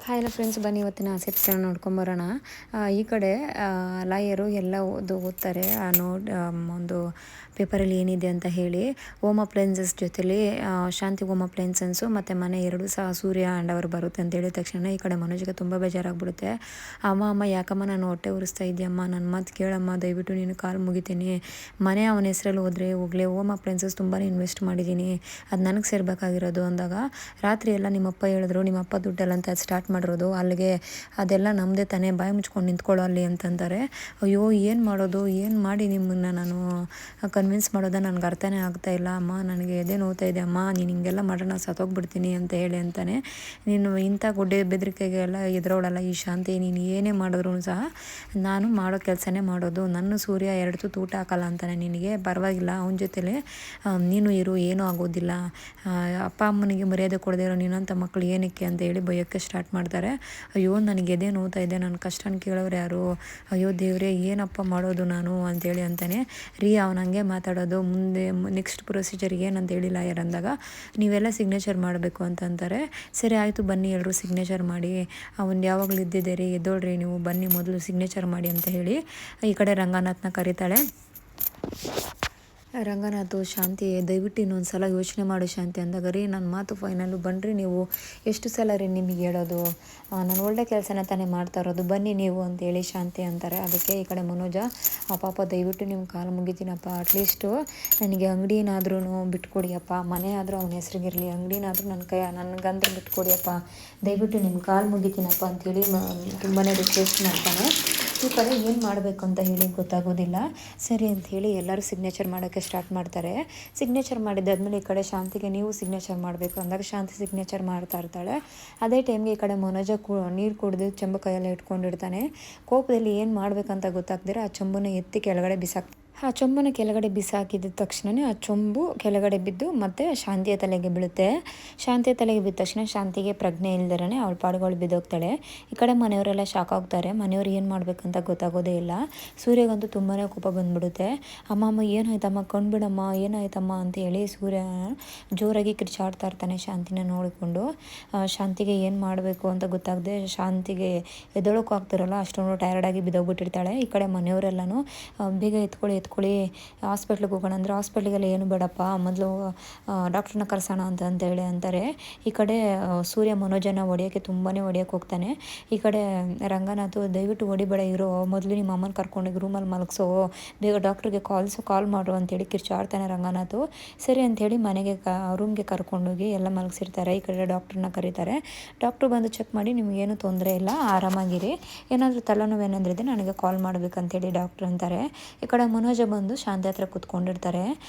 Hi ಎಲ್ಲ friends, ಬನ್ನಿ ಇವತ್ತಿನ ಆಸಕ್ತಿಯನ್ನು ನೋಡ್ಕೊಂಬರೋಣ. ಈ ಕಡೆ ಲಾಯರು ಎಲ್ಲ ಓದ್ತಾರೆ ಒಂದು ಪೇಪರಲ್ಲಿ ಏನಿದೆ ಅಂತ ಹೇಳಿ. ಹೋಮ್ ಅಪ್ಲೈನ್ಸಸ್ ಜೊತೆಲಿ ಶಾಂತಿ ಹೋಮ್ ಅಪ್ಲೈನ್ಸನ್ಸು ಮತ್ತು ಮನೆ ಎರಡು ಸಹ ಸೂರ್ಯ ಆ್ಯಂಡ್ ಅವರು ಬರುತ್ತೆ ಅಂತ ಹೇಳಿದ ತಕ್ಷಣ ಈ ಕಡೆ ಮನೋಜಿಗೆ ತುಂಬ ಬೇಜಾರಾಗ್ಬಿಡುತ್ತೆ. ಅಮ್ಮ ಯಾಕಮ್ಮ ನಾನು ಹೊಟ್ಟೆ ಉರಿಸ್ತಾ ಇದೆಯಮ್ಮ, ನನ್ನ ಮಾತು ಕೇಳಮ್ಮ, ದಯವಿಟ್ಟು ನೀನು ಕಾಲು ಮುಗಿತೀನಿ. ಮನೆ ಅವನ ಹೆಸರಲ್ಲಿ ಹೋಗಲಿ, ಹೋಮ್ ಅಪ್ಲೈನ್ಸಸ್ ತುಂಬಾ ಇನ್ವೆಸ್ಟ್ ಮಾಡಿದ್ದೀನಿ, ಅದು ನನಗೆ ಸೇರಬೇಕಾಗಿರೋದು ಅಂದಾಗ, ರಾತ್ರಿ ಎಲ್ಲ ನಿಮ್ಮಪ್ಪ ಹೇಳಿದ್ರು, ನಿಮ್ಮಪ್ಪ ದುಡ್ಡೆಲ್ಲ ಅಂತ ಸ್ಟಾರ್ಟ್ ಮಾಡಿರೋದು, ಅಲ್ಲಿಗೆ ಅದೆಲ್ಲ ನಮ್ಮದೇ ತಾನೇ, ಬಾಯಿ ಮುಚ್ಕೊಂಡು ನಿಂತ್ಕೊಳ್ಳೋ ಅಲ್ಲಿ ಅಂತಂತಾರೆ. ಅಯ್ಯೋ ಏನು ಮಾಡೋದು, ಏನು ಮಾಡಿ ನಿಮ್ಮನ್ನು ನಾನು ಕನ್ವಿನ್ಸ್ ಮಾಡೋದ ನನಗೆ ಅರ್ಥನೇ ಆಗ್ತಾಯಿಲ್ಲ. ಅಮ್ಮ ನನಗೆ ಎದೆ ನೋವ್ತಾ ಇದೆ ಅಮ್ಮ, ನೀನು ಹಿಂಗೆಲ್ಲ ಮಾಡ್ರೆ ನಾನು ಸತ್ತೋಗ್ಬಿಡ್ತೀನಿ ಅಂತ ಹೇಳಿ ಅಂತಾನೆ. ನೀನು ಇಂಥ ಗುಡ್ಡೆ ಬೆದರಿಕೆಗೆಲ್ಲ ಎದುರೋಳಲ್ಲ ಈ ಶಾಂತಿ, ನೀನು ಏನೇ ಮಾಡಿದ್ರು ಸಹ ನಾನು ಮಾಡೋ ಕೆಲಸನೇ ಮಾಡೋದು, ನನ್ನ ಸೂರ್ಯ ಎರಡು ತುತ್ತು ಊಟ ಹಾಕಲ್ಲ ಅಂತಾನೆ ನಿನಗೆ, ಪರವಾಗಿಲ್ಲ ಅವನ ಜೊತೆಲೇ ನೀನು ಇರು, ಏನೂ ಆಗೋದಿಲ್ಲ. ಅಪ್ಪ ಅಮ್ಮನಿಗೆ ಮರ್ಯಾದೆ ಕೊಡದೇ ಇರೋ ನೀನಂಥ ಮಕ್ಕಳು ಏನಕ್ಕೆ ಅಂತ ಹೇಳಿ ಬೈಯೋಕ್ಕೆ ಸ್ಟಾರ್ಟ್ ಮಾಡ್ತಾರೆ. ಅಯ್ಯೋ ನನಗೆ ಎದೆ ನೋವ್ತಾ ಇದೆ, ನನ್ನ ಕಷ್ಟನ ಕೇಳೋರು ಯಾರು, ಅಯ್ಯೋ ದೇವರೇ ಏನಪ್ಪ ಮಾಡೋದು ನಾನು ಅಂತೇಳಿ ಅಂತಾನೆ. ಅವನು ಹಂಗೆ ಮಾತಾಡೋದು. ಮುಂದೆ ನೆಕ್ಸ್ಟ್ ಪ್ರೊಸೀಜರ್ ಏನಂತ ಹೇಳಿ ಲಾಯರ್ ಅಂದಾಗ, ನೀವೆಲ್ಲ ಸಿಗ್ನೇಚರ್ ಮಾಡಬೇಕು ಅಂತಂತಾರೆ. ಸರಿ ಆಯಿತು ಬನ್ನಿ ಎಲ್ಲರೂ ಸಿಗ್ನೇಚರ್ ಮಾಡಿ, ಅವನು ಯಾವಾಗಲೂ ಇದ್ದಿದ್ದೀರಿ, ಎದ್ದೋಳ್ರಿ ನೀವು, ಬನ್ನಿ ಮೊದಲು ಸಿಗ್ನೇಚರ್ ಮಾಡಿ ಅಂತ ಹೇಳಿ ಈ ಕಡೆ ರಂಗನಾಥ್ನ ಕರೀತಾಳೆ. ರಂಗನಾಥ್, ಶಾಂತಿ ದಯವಿಟ್ಟು ಇನ್ನೊಂದು ಸಲ ಯೋಚನೆ ಮಾಡು ಶಾಂತಿ ಅಂದಾಗ, ರೀ ನನ್ನ ಮಾತು ಫೈನಲ್ಲು, ಬನ್ನಿರಿ ನೀವು, ಎಷ್ಟು ಸಲ ರೀ ನಿಮಗೆ ಹೇಳೋದು, ನಾನು ಒಳ್ಳೆ ಕೆಲಸನ ತಾನೇ ಮಾಡ್ತಾ ಇರೋದು, ಬನ್ನಿ ನೀವು ಅಂತೇಳಿ ಶಾಂತಿ ಅಂತಾರೆ. ಅದಕ್ಕೆ ಈ ಕಡೆ ಮನೋಜ, ಪಾಪ ದಯವಿಟ್ಟು ನಿಮ್ಮ ಕಾಲು ಮುಗಿತೀನಪ್ಪ, ಅಟ್ಲೀಸ್ಟು ನನಗೆ ಅಂಗಡಿನಾದ್ರೂ ಬಿಟ್ಕೊಡಿಯಪ್ಪ, ಮನೆ ಆದರೂ ಅವನ ಹೆಸ್ರಿಗಿರಲಿ, ಅಂಗಡಿನಾದ್ರೂ ನನಗಂದ್ರೆ ಬಿಟ್ಕೊಡಿಯಪ್ಪ, ದಯವಿಟ್ಟು ನಿಮ್ಮ ಕಾಲು ಮುಗಿತೀನಪ್ಪ ಅಂಥೇಳಿ ತುಂಬಾ ರಿಕ್ವೆಸ್ಟ್ ಮಾಡ್ತಾನೆ. ಈ ಕಡೆ ಏನು ಮಾಡಬೇಕು ಅಂತ ಹೇಳಿ ಗೊತ್ತಾಗೋದಿಲ್ಲ. ಸರಿ ಅಂಥೇಳಿ ಎಲ್ಲರೂ ಸಿಗ್ನೇಚರ್ ಮಾಡೋಕ್ಕೆ ಸ್ಟಾರ್ಟ್ ಮಾಡ್ತಾರೆ. ಸಿಗ್ನೇಚರ್ ಮಾಡಿದ್ದಾದ್ಮೇಲೆ ಈ ಕಡೆ ಶಾಂತಿಗೆ ನೀವು ಸಿಗ್ನೇಚರ್ ಮಾಡಬೇಕು ಅಂದಾಗ ಶಾಂತಿ ಸಿಗ್ನೇಚರ್ ಮಾಡ್ತಾ ಇರ್ತಾಳೆ. ಅದೇ ಟೈಮ್ಗೆ ಈ ಕಡೆ ಮನೋಜ ನೀರು ಕುಡಿದು ಚೆಂಬು ಕೈಯೆಲ್ಲ ಇಟ್ಕೊಂಡಿರ್ತಾನೆ. ಕೋಪದಲ್ಲಿ ಏನು ಮಾಡಬೇಕಂತ ಗೊತ್ತಾಗ್ದಿರ ಆ ಚೆಂಬನ್ನ ಎತ್ತಿ ಕೆಳಗಡೆ ಆ ಚೊಂಬನ ಕೆಳಗಡೆ ಬಿಸಾಕಿದ ತಕ್ಷಣವೇ ಆ ಚೊಂಬು ಕೆಳಗಡೆ ಬಿದ್ದು ಮತ್ತು ಶಾಂತಿಯ ತಲೆಗೆ ಬೀಳುತ್ತೆ. ಶಾಂತಿಯ ತಲೆಗೆ ಬಿದ್ದ ತಕ್ಷಣ ಶಾಂತಿಗೆ ಪ್ರಜ್ಞೆ ಇಲ್ದಿರೇ ಅವಳ ಪಾಡುಗಳು ಬಿದ್ದೋಗ್ತಾಳೆ. ಈ ಕಡೆ ಮನೆಯವರೆಲ್ಲ ಶಾಕ್ ಆಗ್ತಾರೆ. ಮನೆಯವ್ರು ಏನು ಮಾಡಬೇಕಂತ ಗೊತ್ತಾಗೋದೇ ಇಲ್ಲ. ಸೂರ್ಯಗಂತೂ ತುಂಬಾ ಕೋಪ ಬಂದುಬಿಡುತ್ತೆ. ಅಮ್ಮ ಏನಾಯ್ತಮ್ಮ, ಕಣ್ಬಿಡಮ್ಮ, ಏನಾಯ್ತಮ್ಮ ಅಂತೇಳಿ ಸೂರ್ಯ ಜೋರಾಗಿ ಕಿರ್ಚಾಡ್ತಾ ಇರ್ತಾನೆ ಶಾಂತಿನ ನೋಡಿಕೊಂಡು. ಶಾಂತಿಗೆ ಏನು ಮಾಡಬೇಕು ಅಂತ ಗೊತ್ತಾಗದೆ ಶಾಂತಿಗೆ ಎದ್ದೊಳಕ್ಕೂ ಆಗ್ತಿರಲ್ಲ, ಅಷ್ಟೊಂದು ಟಯರ್ಡಾಗಿ ಬಿದ್ದೋಗ್ಬಿಟ್ಟಿರ್ತಾಳೆ. ಈ ಕಡೆ ಮನೆಯವರೆಲ್ಲನೂ ಬೇಗ ಎತ್ಕೊಳ್ಳಿ ಹಾಸ್ಪಿಟ್ಲಿಗೆ ಹೋಗೋಣ ಅಂದರೆ, ಹಾಸ್ಪಿಟ್ಲಿಗೆಲ್ಲ ಏನು ಬೇಡಪ್ಪ, ಮೊದಲು ಡಾಕ್ಟ್ರನ್ನ ಕರ್ಸೋಣ ಅಂತ ಹೇಳಿ ಅಂತಾರೆ. ಈ ಕಡೆ ಸೂರ್ಯ ಮನೋಜನ ಹೊಡೆಯೋಕ್ಕೆ ಹೊಡೆಯೋಕ್ಕೆ ಹೋಗ್ತಾನೆ. ಈ ಕಡೆ ರಂಗನಾಥ್, ದಯವಿಟ್ಟು ಹೊಡಿಬೇಡ ಇರೋ, ಮೊದಲು ನಿಮ್ಮ ಅಮ್ಮನ ಕರ್ಕೊಂಡೋಗಿ ರೂಮಲ್ಲಿ ಮಲಗಿಸೋ, ಬೇಗ ಡಾಕ್ಟ್ರಿಗೆ ಕಾಲ್ ಮಾಡು ಅಂತೇಳಿ ಕಿರ್ಚಾಡ್ತಾನೆ ರಂಗನಾಥ್. ಸರಿ ಅಂಥೇಳಿ ಮನೆಗೆ ರೂಮ್ಗೆ ಕರ್ಕೊಂಡೋಗಿ ಎಲ್ಲ ಮಲಗಿಸಿರ್ತಾರೆ. ಈ ಕಡೆ ಡಾಕ್ಟ್ರನ್ನ ಕರೀತಾರೆ. ಡಾಕ್ಟ್ರು ಬಂದು ಚೆಕ್ ಮಾಡಿ, ನಿಮಗೇನು ತೊಂದರೆ ಇಲ್ಲ, ಆರಾಮಾಗಿರಿ, ಏನಾದರೂ ತಲೆನೋವು ಏನಾದರೂ ಇದೆ ನನಗೆ ಕಾಲ್ ಮಾಡಬೇಕಂತೇಳಿ ಡಾಕ್ಟ್ರ್ ಅಂತಾರೆ. ಈ ಕಡೆ ಮನೋಜ ಬಂದು ಶಾಂತಿ ಹತ್ರ ಕೂತ್ಕೊಂಡಿರ್ತಾರೆ.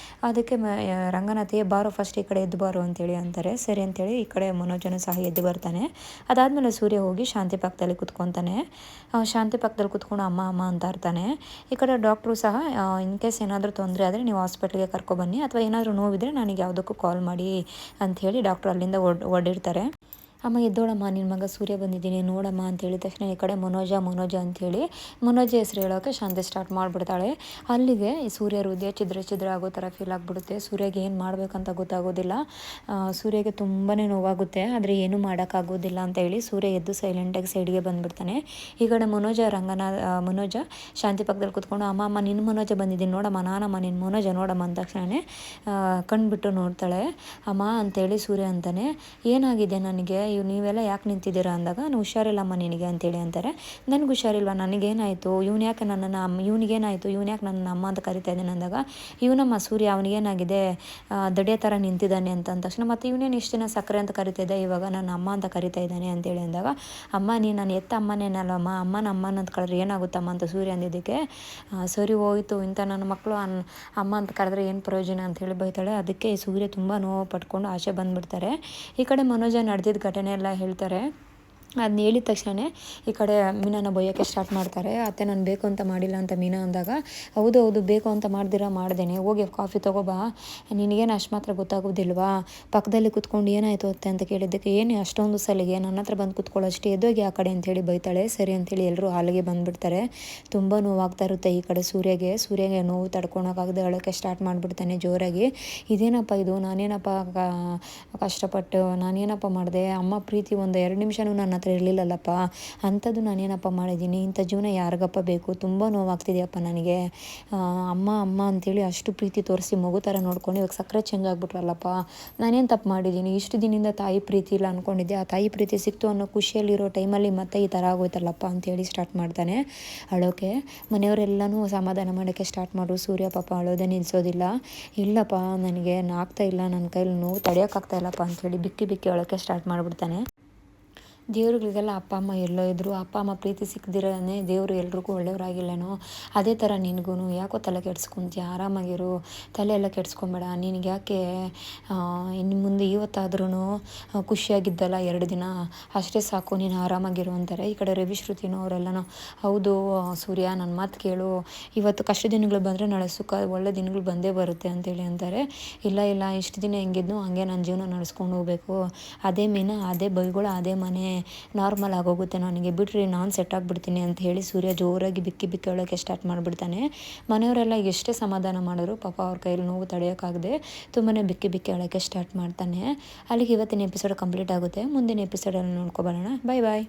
ಅದಕ್ಕೆ ರಂಗನಾಥ್, ಬಾರೋ ಫಸ್ಟ್ ಈ ಕಡೆ ಎದ್ದು ಬಾರೋ ಅಂತೇಳಿ ಅಂತಾರೆ. ಸರಿ ಅಂತೇಳಿ ಈ ಕಡೆ ಮನೋಜನು ಸಹ ಎದ್ದು ಬರ್ತಾನೆ. ಅದಾದಮೇಲೆ ಸೂರ್ಯ ಹೋಗಿ ಶಾಂತಿ ಪಕ್ಕದಲ್ಲಿ ಕೂತ್ಕೊತಾನೆ. ಶಾಂತಿ ಪಕ್ಕದಲ್ಲಿ ಕೂತ್ಕೊಂಡು ಅಮ್ಮ ಅಂತ ಇರ್ತಾನೆ. ಈ ಕಡೆ ಡಾಕ್ಟ್ರು ಸಹ, ಇನ್ ಕೇಸ್ ಏನಾದರೂ ತೊಂದರೆ ಆದರೆ ನೀವು ಹಾಸ್ಪಿಟ್ಲಿಗೆ ಕರ್ಕೊಬನ್ನಿ, ಅಥವಾ ಏನಾದರೂ ನೋವಿದ್ರೆ ನನಗೆ ಯಾವುದಕ್ಕೂ ಕಾಲ್ ಮಾಡಿ ಅಂಥೇಳಿ ಡಾಕ್ಟ್ರು ಅಲ್ಲಿಂದ ಹೊರಡಿರ್ತಾರೆ. ಅಮ್ಮ ಎದ್ದೋಳಮ್ಮ, ನಿನ್ನ ಮಗ ಸೂರ್ಯ ಬಂದಿದ್ದೀನಿ ನೋಡಮ್ಮ ಅಂತ ಹೇಳಿದ ತಕ್ಷಣ ಈ ಕಡೆ ಮನೋಜ ಅಂಥೇಳಿ ಮನೋಜ ಹೆಸರು ಹೇಳೋಕ್ಕೆ ಶಾಂತಿ ಸ್ಟಾರ್ಟ್ ಮಾಡಿಬಿಡ್ತಾಳೆ. ಅಲ್ಲಿಗೆ ಈ ಸೂರ್ಯ ಹೃದಯ ಛಿದ್ರ ಆಗೋ ಥರ ಫೀಲ್ ಆಗಿಬಿಡುತ್ತೆ. ಸೂರ್ಯಗೆ ಏನು ಮಾಡಬೇಕಂತ ಗೊತ್ತಾಗೋದಿಲ್ಲ. ಸೂರ್ಯಗೆ ತುಂಬಾ ನೋವಾಗುತ್ತೆ, ಆದರೆ ಏನೂ ಮಾಡೋಕ್ಕಾಗೋದಿಲ್ಲ ಅಂತ ಹೇಳಿ ಸೂರ್ಯ ಎದ್ದು ಸೈಲೆಂಟಾಗಿ ಸೈಡ್ಗೆ ಬಂದುಬಿಡ್ತಾನೆ. ಈ ಕಡೆ ಮನೋಜ ಶಾಂತಿ ಪಕ್ಕದಲ್ಲಿ ಕೂತ್ಕೊಂಡು, ಅಮ್ಮ ನಿನ್ನ ಮನೋಜ ಬಂದಿದ್ದೀನಿ ನೋಡಮ್ಮ, ನಾನಮ್ಮ ನಿನ್ನ ಮನೋಜ ನೋಡಮ್ಮ ಅಂದ ತಕ್ಷಣವೇ ಕಣ್ಬಿಟ್ಟು ನೋಡ್ತಾಳೆ. ಅಮ್ಮ ಅಂತೇಳಿ ಸೂರ್ಯ ಅಂತಾನೆ, ಏನಾಗಿದೆ ನನಗೆ, ನೀವೆಲ್ಲ ಯಾಕೆ ನಿಂತಿದ್ದೀರಾ ಅಂದಾಗ, ನಾನು ಹುಷಾರಿಲ್ಲಮ್ಮ ನಿನಗೆ ಅಂತೇಳಿ ಅಂತಾರೆ. ನನಗೆ ಹುಷಾರಿಲ್ವ, ನನಗೇನಾಯಿತು, ಇವನಿಗೇನಾಯಿತು, ಇವನು ಯಾಕೆ ನನ್ನ ಅಮ್ಮ ಅಂತ ಕರಿತಾ ಇದ್ದಾನೆ ಅಂದಾಗ, ಇವನಮ್ಮ ಸೂರ್ಯ, ಅವನಿಗೇನಾಗಿದೆ, ದಡಿಯ ಥರ ನಿಂತಿದ್ದಾನೆ ಅಂತ ಅಂದ ತಕ್ಷಣ, ಮತ್ತು ಇವನೇನು ಇಷ್ಟು ದಿನ ಸಕ್ಕರೆ ಅಂತ ಕರಿತಾ ಇದ್ದ, ಇವಾಗ ನನ್ನ ಅಮ್ಮ ಅಂತ ಕರಿತಾ ಇದ್ದಾನೆ ಅಂತೇಳಿ ಅಂದಾಗ, ಅಮ್ಮ ನೀನು ನಾನು ಎತ್ತ ಅಮ್ಮನೇನಲ್ಲಮ್ಮ, ಅಮ್ಮನ ಅಂತ ಕರೆದ್ರೆ ಏನಾಗುತ್ತಮ್ಮ ಅಂತ ಸೂರ್ಯ ಅಂದಿದ್ದಕ್ಕೆ, ಸರಿ ಹೋಯಿತು, ಇಂಥ ನನ್ನ ಮಕ್ಕಳು ಅಮ್ಮ ಅಂತ ಕರೆದ್ರೆ ಏನು ಪ್ರಯೋಜನ ಅಂತ ಹೇಳಿ ಬೈತಾಳೆ. ಅದಕ್ಕೆ ಸೂರ್ಯ ತುಂಬ ನೋವು ಪಟ್ಕೊಂಡು ಆಚೆ ಬಂದುಬಿಡ್ತಾರೆ. ಈ ಕಡೆ ಮನೋಜ ನಡೆದಿದ್ದ ಘಟನೆ ಎಲ್ಲ ಹೇಳ್ತಾರೆ. ಅದನ್ನ ಹೇಳಿದ ತಕ್ಷಣ ಈ ಕಡೆ ಮೀನಾನ ಬೈಯೋಕ್ಕೆ ಸ್ಟಾರ್ಟ್ ಮಾಡ್ತಾರೆ. ಅತ್ತೆ ನಾನು ಬೇಕು ಅಂತ ಮಾಡಿಲ್ಲ ಅಂತ ಮೀನಾ ಅಂದಾಗ, ಹೌದು ಬೇಕು ಅಂತ ಮಾಡ್ದೇನೆ, ಹೋಗಿ ಕಾಫಿ ತೊಗೊಬಾ, ನಿನಗೇನು ಅಷ್ಟು ಮಾತ್ರ ಗೊತ್ತಾಗೋದಿಲ್ವಾ, ಪಕ್ಕದಲ್ಲಿ ಕೂತ್ಕೊಂಡು ಏನಾಯಿತು ಅತ್ತೆ ಅಂತ ಕೇಳಿದ್ದಕ್ಕೆ, ಏನು ಅಷ್ಟೊಂದು ಸಲಿಗೆ ನನ್ನ ಹತ್ರ ಬಂದು ಕೂತ್ಕೊಳ್ಳೋ ಅಷ್ಟೇ, ಎದ್ದೋಗಿ ಆ ಕಡೆ ಅಂತೇಳಿ ಬೈತಾಳೆ. ಸರಿ ಅಂತೇಳಿ ಎಲ್ಲರೂ ಹಾಲಿಗೆ ಬಂದುಬಿಡ್ತಾರೆ. ತುಂಬ ನೋವಾಗ್ತಾ ಇರುತ್ತೆ ಈ ಕಡೆ ಸೂರ್ಯಗೆ ನೋವು ತಡ್ಕೊಳಕ್ಕಾಗದೆ ಅಳೋಕ್ಕೆ ಸ್ಟಾರ್ಟ್ ಮಾಡಿಬಿಡ್ತಾನೆ ಜೋರಾಗಿ. ಇದೇನಪ್ಪ ಇದು, ನಾನೇನಪ್ಪ ಕಷ್ಟಪಟ್ಟು ನಾನೇನಪ್ಪ ಮಾಡಿದೆ, ಅಮ್ಮ ಪ್ರೀತಿ ಒಂದು 2 ನಿಮಿಷನೂ ನನ್ನ ಹತ್ರ ಇರಲಿಲ್ಲಲ್ಲಪ್ಪ, ಅಂಥದ್ದು ನಾನೇನಪ್ಪ ಮಾಡಿದ್ದೀನಿ, ಇಂಥ ಜೀವನ ಯಾರಿಗಪ್ಪ ಬೇಕು, ತುಂಬ ನೋವಾಗ್ತಿದೆಯಪ್ಪ ನನಗೆ. ಅಮ್ಮ ಅಮ್ಮ ಅಂತೇಳಿ ಅಷ್ಟು ಪ್ರೀತಿ ತೋರಿಸಿ ಮಗು ಥರ ನೋಡ್ಕೊಂಡು ಇವಾಗ ಸಕ್ಕರೆ ಚೇಂಜ್ ಆಗಿಬಿಟ್ರಲ್ಲಪ್ಪ, ನಾನೇನು ತಪ್ಪು ಮಾಡಿದ್ದೀನಿ, ಇಷ್ಟು ದಿನದಿಂದ ತಾಯಿ ಪ್ರೀತಿ ಇಲ್ಲ ಅಂದ್ಕೊಂಡಿದ್ದೆ, ಆ ತಾಯಿ ಪ್ರೀತಿ ಸಿಕ್ತು ಅನ್ನೋ ಖುಷಿಯಲ್ಲಿರೋ ಟೈಮಲ್ಲಿ ಮತ್ತೆ ಈ ಥರ ಆಗೋಯ್ತಲ್ಲಪ್ಪ ಅಂತೇಳಿ ಸ್ಟಾರ್ಟ್ ಮಾಡ್ತಾನೆ ಅಳೋಕೆ. ಮನೆಯವರೆಲ್ಲನೂ ಸಮಾಧಾನ ಮಾಡೋಕ್ಕೆ ಸ್ಟಾರ್ಟ್ ಮಾಡು, ಸೂರ್ಯ ಪಾಪ ಅಳೋದೇ ನಿಲ್ಲಿಸೋದಿಲ್ಲ. ಇಲ್ಲಪ್ಪ ನನಗೆ ಆಗ್ತಾ ಇಲ್ಲ, ನನ್ನ ಕೈಲಿ ನೋವು ತಡೆಯೋಕ್ಕಾಗ್ತಾ ಇಲ್ಲಪ್ಪ ಅಂಥೇಳಿ ಬಿಕ್ಕಿ ಬಿಕ್ಕಿ ಅಳೋಕ್ಕೆ ಸ್ಟಾರ್ಟ್ ಮಾಡಿಬಿಡ್ತಾನೆ. ದೇವ್ರುಗಳಿಗೆಲ್ಲ ಅಪ್ಪ ಅಮ್ಮ ಎಲ್ಲೋ ಇದ್ದರು, ಅಪ್ಪ ಅಮ್ಮ ಪ್ರೀತಿ ಸಿಕ್ಕದಿರೋನೇ ದೇವರು ಎಲ್ರಿಗೂ ಒಳ್ಳೆಯವರಾಗಿಲ್ಲನೋ, ಅದೇ ಥರ ನಿನಗೂ ಯಾಕೋ ತಲೆ ಕೆಡ್ಸ್ಕೊತೀಯ, ಆರಾಮಾಗಿರು, ತಲೆ ಎಲ್ಲ ಕೆಡ್ಸ್ಕೊಬೇಡ, ನಿನಗೆ ಯಾಕೆ ಇನ್ನು ಮುಂದೆ ಇವತ್ತಾದ್ರೂ ಖುಷಿಯಾಗಿದ್ದಲ್ಲ 2 ದಿನ ಅಷ್ಟೇ ಸಾಕು, ನೀನು ಆರಾಮಾಗಿರು ಅಂತಾರೆ. ಈ ಕಡೆ ರವಿ ಶ್ರುತಿನೂ ಅವರೆಲ್ಲನೂ ಹೌದು ಸೂರ್ಯ ನನ್ನ ಮಾತು ಕೇಳು, ಇವತ್ತು ಕಷ್ಟ ದಿನಗಳು ಬಂದರೆ ನಾಳೆ ಸುಖ ಒಳ್ಳೆ ದಿನಗಳು ಬಂದೇ ಬರುತ್ತೆ ಅಂತೇಳಿ ಅಂತಾರೆ. ಇಲ್ಲ ಇಲ್ಲ ಇಷ್ಟು ದಿನ ಹೆಂಗಿದ್ನು ಹಂಗೆ ನನ್ನ ಜೀವನ ನಡೆಸ್ಕೊಂಡು ಹೋಗ್ಬೇಕು, ಅದೇ ಮೀನ ಅದೇ ಬೈಗಳು ಅದೇ ಮನೆ ನಾರ್ಮಲ್ ಆಗೋಗುತ್ತೆ, ನನಗೆ ಬಿಡ್ರಿ ನಾನು ಸೆಟ್ ಆಗಿಬಿಡ್ತೀನಿ ಅಂತ ಹೇಳಿ ಸೂರ್ಯ ಜೋರಾಗಿ ಬಿಕ್ಕಿ ಬಿಕ್ಕಿ ಹೇಳೋಕ್ಕೆ ಸ್ಟಾರ್ಟ್ ಮಾಡಿಬಿಡ್ತಾನೆ. ಮನೆಯವರೆಲ್ಲ ಎಷ್ಟೇ ಸಮಾಧಾನ ಮಾಡಿದ್ರು ಪಾಪ ಅವ್ರ ಕೈಯಲ್ಲಿ ನೋವು ತಡೆಯೋಕ್ಕಾಗದೆ ತುಂಬಾ ಬಿಕ್ಕಿ ಬಿಕ್ಕಿ ಹೇಳೋಕ್ಕೆ ಸ್ಟಾರ್ಟ್ ಮಾಡ್ತಾನೆ. ಅಲ್ಲಿಗೆ ಇವತ್ತಿನ ಎಪಿಸೋಡ್ ಕಂಪ್ಲೀಟ್ ಆಗುತ್ತೆ. ಮುಂದಿನ ಎಪಿಸೋಡಲ್ಲಿ ನೋಡ್ಕೊಬರೋಣ. ಬಾಯ್ ಬಾಯ್.